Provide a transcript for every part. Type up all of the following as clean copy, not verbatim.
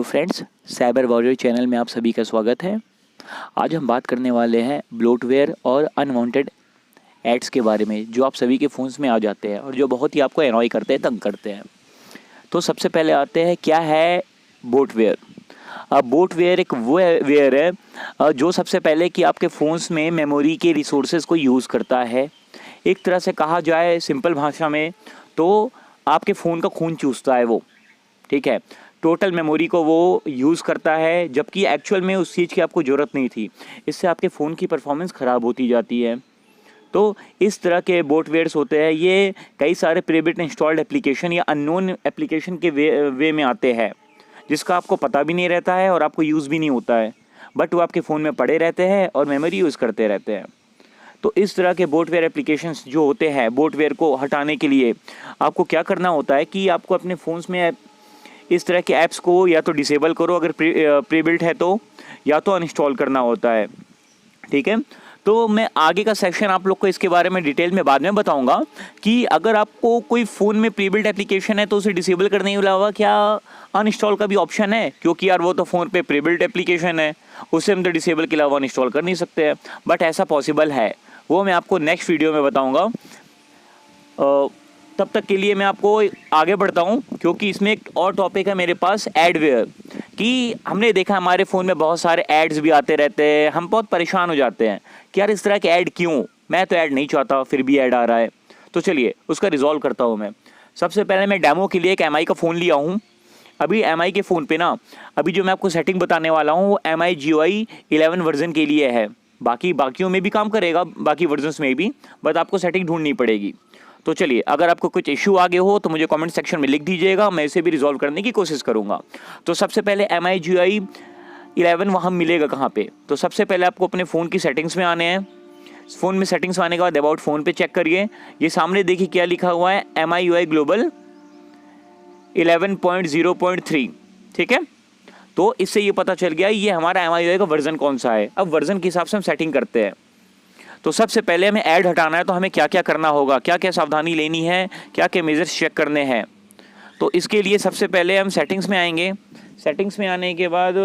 Friends, cyber warrior channel में आप सभी का स्वागत है। आज हम बात करने वाले हैं ब्लोटवेयर और अनवांटेड एड्स के बारे में, जो आप सभी के फ़ोन्स में आ जाते हैं और जो बहुत ही आपको एनॉय करते हैं, तंग करते हैं। तो सबसे पहले आते हैं, क्या है ब्लोटवेयर। अब ब्लोटवेयर एक वो वेयर है जो सबसे पहले कि आपके फ़ोन्स में मेमोरी के रिसोर्सेज को यूज़ करता है। एक तरह से कहा जाए सिंपल भाषा में तो आपके फ़ोन का खून चूसता है वो, ठीक है। टोटल मेमोरी को वो यूज़ करता है, जबकि एक्चुअल में उस चीज़ की आपको ज़रूरत नहीं थी। इससे आपके फ़ोन की परफॉर्मेंस ख़राब होती जाती है। तो इस तरह के ब्लोटवेयर्स होते हैं, ये कई सारे प्रीबिल्ट इंस्टॉल्ड एप्लीकेशन या अननोन एप्लीकेशन के वे में आते हैं, जिसका आपको पता भी नहीं रहता है और आपको यूज़ भी नहीं होता है, बट वो आपके फ़ोन में पड़े रहते हैं और मेमोरी यूज़ करते रहते हैं। तो इस तरह के ब्लोटवेयर एप्लीकेशंस जो होते हैं, ब्लोटवेयर को हटाने के लिए आपको क्या करना होता है कि आपको अपने फ़ोन्स में इस तरह के ऐप्स को या तो डिसेबल करो अगर प्रीबिल्ट है तो, या तो अनइंस्टॉल करना होता है, ठीक है। तो मैं आगे का सेक्शन आप लोग को इसके बारे में डिटेल में बाद में बताऊंगा कि अगर आपको कोई फ़ोन में प्रीबिल्ट एप्लीकेशन है तो उसे डिसेबल करने के अलावा क्या अनइंस्टॉल का भी ऑप्शन है, क्योंकि यार वो तो फ़ोन पे प्रीबिल्ट एप्लीकेशन है, उससे हम तो डिसेबल के अलावा अनइंस्टॉल कर नहीं सकते हैं। बट ऐसा पॉसिबल है, वो मैं आपको नेक्स्ट वीडियो में बताऊँगा। तब तक के लिए मैं आपको आगे बढ़ता हूँ, क्योंकि इसमें एक और टॉपिक है मेरे पास, एडवेयर। कि हमने देखा हमारे फ़ोन में बहुत सारे एड्स भी आते रहते हैं, हम बहुत परेशान हो जाते हैं कि यार इस तरह के ऐड क्यों, मैं तो ऐड नहीं चाहता फिर भी ऐड आ रहा है। तो चलिए उसका रिजॉल्व करता हूँ मैं। सबसे पहले मैं डेमो के लिए एक MI का फ़ोन लिया हूँ। अभी MI के फ़ोन पे ना, अभी जो मैं आपको सेटिंग बताने वाला हूँ वो MI GUI 11 वर्जन के लिए है। बाकियों में भी काम करेगा, बाकी वर्जन्स में भी, बट आपको सेटिंग ढूंढनी पड़ेगी। तो चलिए, अगर आपको कुछ इशू आगे हो तो मुझे कमेंट सेक्शन में लिख दीजिएगा, मैं इसे भी रिजॉल्व करने की कोशिश करूंगा। तो सबसे पहले MI GUI 11 वहाँ मिलेगा कहाँ पे। तो सबसे पहले आपको अपने फ़ोन की सेटिंग्स में आने हैं। फ़ोन में सेटिंग्स में आने के बाद अबाउट फ़ोन पे चेक करिए, ये सामने देखिए क्या लिखा हुआ है, MI UI ग्लोबल 11.0.3, ठीक है। तो इससे ये पता चल गया ये हमारा MI UI का वर्जन कौन सा है। अब वर्जन के हिसाब से हम सेटिंग करते हैं। तो सबसे पहले हमें ऐड हटाना है, तो हमें क्या क्या करना होगा, क्या क्या सावधानी लेनी है, क्या क्या मेजर्स चेक करने हैं। तो इसके लिए सबसे पहले हम सेटिंग्स में आएंगे। सेटिंग्स में आने के बाद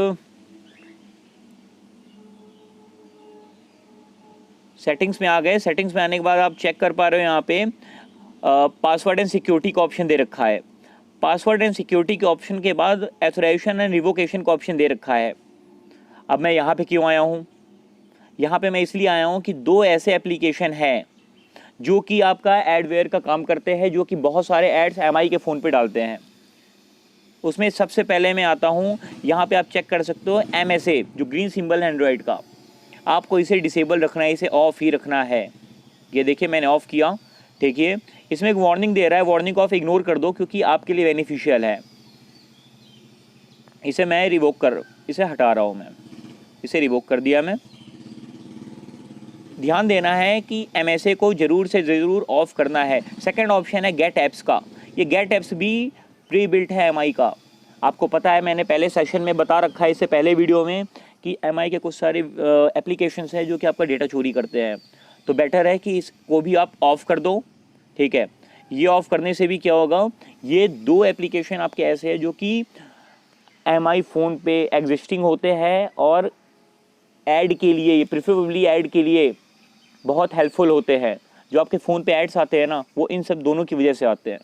सेटिंग्स में आ गए। सेटिंग्स में आने के बाद आप चेक कर पा रहे हो यहाँ पे पासवर्ड एंड सिक्योरिटी का ऑप्शन दे रखा है। पासवर्ड एंड सिक्योरिटी के ऑप्शन के बाद ऑथराइजेशन एंड रिवोकेशन का ऑप्शन दे रखा है। अब मैं यहाँ पे क्यों आया हूँ, यहाँ पे मैं इसलिए आया हूँ कि दो ऐसे एप्लीकेशन हैं जो कि आपका एडवेयर का काम करते हैं, जो कि बहुत सारे एड्स MI के फ़ोन पे डालते हैं। उसमें सबसे पहले मैं आता हूँ, यहाँ पे आप चेक कर सकते हो MSA, जो ग्रीन सिंबल है एंड्रॉयड का, आपको इसे डिसेबल रखना है, इसे ऑफ ही रखना है। ये देखिए मैंने ऑफ़ किया, देखिए इसमें एक वार्निंग दे रहा है, वार्निंग ऑफ इग्नोर कर दो क्योंकि आपके लिए बेनिफिशियल है। इसे मैं इसे हटा रहा हूँ, मैं इसे रिवोक कर दिया। मैं ध्यान देना है कि MSA को ज़रूर से ज़रूर ऑफ करना है। सेकंड ऑप्शन है गेट ऐप्स का। ये गेट ऐप्स भी प्री बिल्ट है MI का। आपको पता है, मैंने पहले सेशन में बता रखा है, इससे पहले वीडियो में, कि MI के कुछ सारे एप्लीकेशंस हैं जो कि आपका डेटा चोरी करते हैं। तो बेटर है कि इसको भी आप ऑफ़ कर दो, ठीक है। ये ऑफ़ करने से भी क्या होगा, ये दो एप्लीकेशन आपके ऐसे हैं जो कि MI फ़ोन पे एग्जिस्टिंग होते हैं और ऐड के लिए, प्रेफरेबली ऐड के लिए बहुत हेल्पफुल होते हैं। जो आपके फ़ोन पे एड्स आते हैं ना, वो इन सब दोनों की वजह से आते हैं।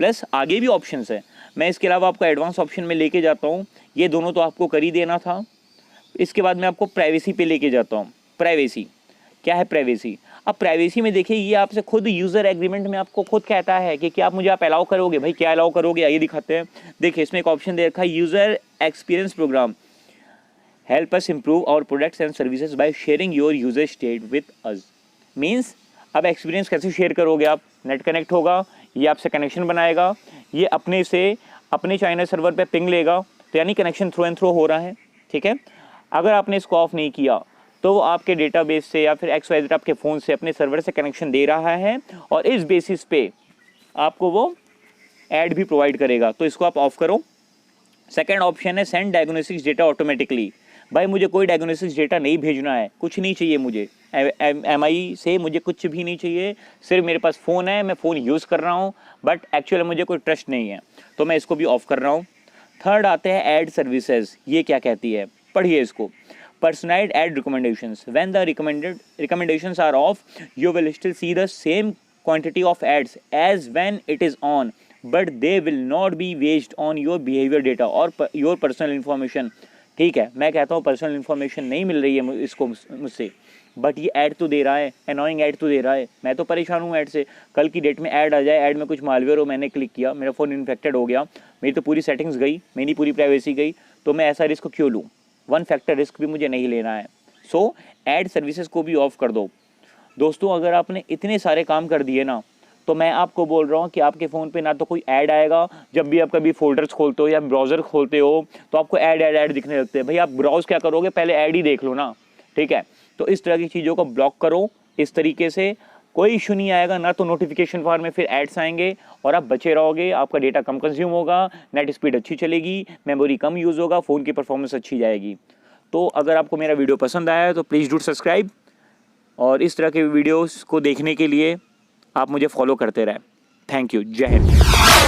प्लस आगे भी ऑप्शंस हैं, मैं इसके अलावा आपको एडवांस ऑप्शन में लेके जाता हूँ। ये दोनों तो आपको कर ही देना था। इसके बाद मैं आपको प्राइवेसी पे लेके जाता हूँ। प्राइवेसी क्या है, प्राइवेसी। अब प्राइवेसी में देखिए, ये आपसे खुद यूज़र एग्रीमेंट में आपको खुद कहता है कि क्या मुझे आप अलाउ करोगे। भाई क्या अलाउ करोगे, आइए दिखाते हैं। देखिए इसमें एक ऑप्शन दे रखा है, user experience program help us improve our products and services by sharing your user state with us. Means अब एक्सपीरियंस कैसे शेयर करोगे आप, नेट कनेक्ट होगा, ये आपसे कनेक्शन बनाएगा, ये अपने चाइना सर्वर पे पिंग लेगा, तो यानी कनेक्शन थ्रू एंड थ्रू हो रहा है, ठीक है। अगर आपने इसको ऑफ नहीं किया तो वो आपके डेटाबेस से या फिर XYZ आपके फ़ोन से अपने सर्वर से कनेक्शन दे रहा है और इस बेसिस पे आपको वो ऐड भी प्रोवाइड करेगा। तो इसको आप ऑफ करो। सेकेंड ऑप्शन है सेंड डायग्नोस्टिक्स डेटा ऑटोमेटिकली। भाई मुझे कोई डायग्नोस्टिक्स डेटा नहीं भेजना है, कुछ नहीं चाहिए मुझे MI से, मुझे कुछ भी नहीं चाहिए। सिर्फ मेरे पास फ़ोन है, मैं फ़ोन यूज़ कर रहा हूँ, बट एक्चुअली मुझे कोई ट्रस्ट नहीं है, तो मैं इसको भी ऑफ़ कर रहा हूँ। थर्ड आते हैं ऐड सर्विसेज। ये क्या कहती है, पढ़िए इसको। Personalized ad recommendations. When the recommendations are off, you will still see the same quantity of ads as when it is on, but they will not be based on your behavior data or your personal information. ठीक है, मैं कहता हूँ personal information नहीं मिल रही है इसको मुझसे, बट ये ऐड तो दे रहा है, अनोइंग ऐड तो दे रहा है। मैं तो परेशान हूँ ऐड से। कल की डेट में ऐड आ जाए, ऐड में कुछ मालवेयर हो, मैंने क्लिक किया, मेरा फ़ोन इन्फेक्टेड हो गया, मेरी तो पूरी सेटिंग्स गई, मेरी पूरी प्राइवेसी गई, तो मैं ऐसा रिस्क क्यों लूँ? वन फैक्टर रिस्क भी मुझे नहीं लेना है। सो ऐड सर्विसेज को भी ऑफ कर दो। दोस्तों, अगर आपने इतने सारे काम कर दिए ना, तो मैं आपको बोल रहा हूँ कि आपके फ़ोन पे ना तो कोई ऐड आएगा। जब भी आप कभी फोल्डर्स खोलते हो या ब्राउज़र खोलते हो तो आपको ऐड दिखने लगते हैं। भाई आप ब्राउज़ क्या करोगे, पहले ऐड ही देख लो ना, ठीक है। तो इस तरह की चीज़ों को ब्लॉक करो। इस तरीके से कोई इशू नहीं आएगा, ना तो नोटिफिकेशन बार में फिर एड्स आएंगे और आप बचे रहोगे। आपका डेटा कम कंज्यूम होगा, नेट स्पीड अच्छी चलेगी, मेमोरी कम यूज़ होगा, फ़ोन की परफॉर्मेंस अच्छी जाएगी। तो अगर आपको मेरा वीडियो पसंद आया है तो प्लीज़ डू सब्सक्राइब, और इस तरह के वीडियोस को देखने के लिए आप मुझे फॉलो करते रहें। Thank you. जय हिंद।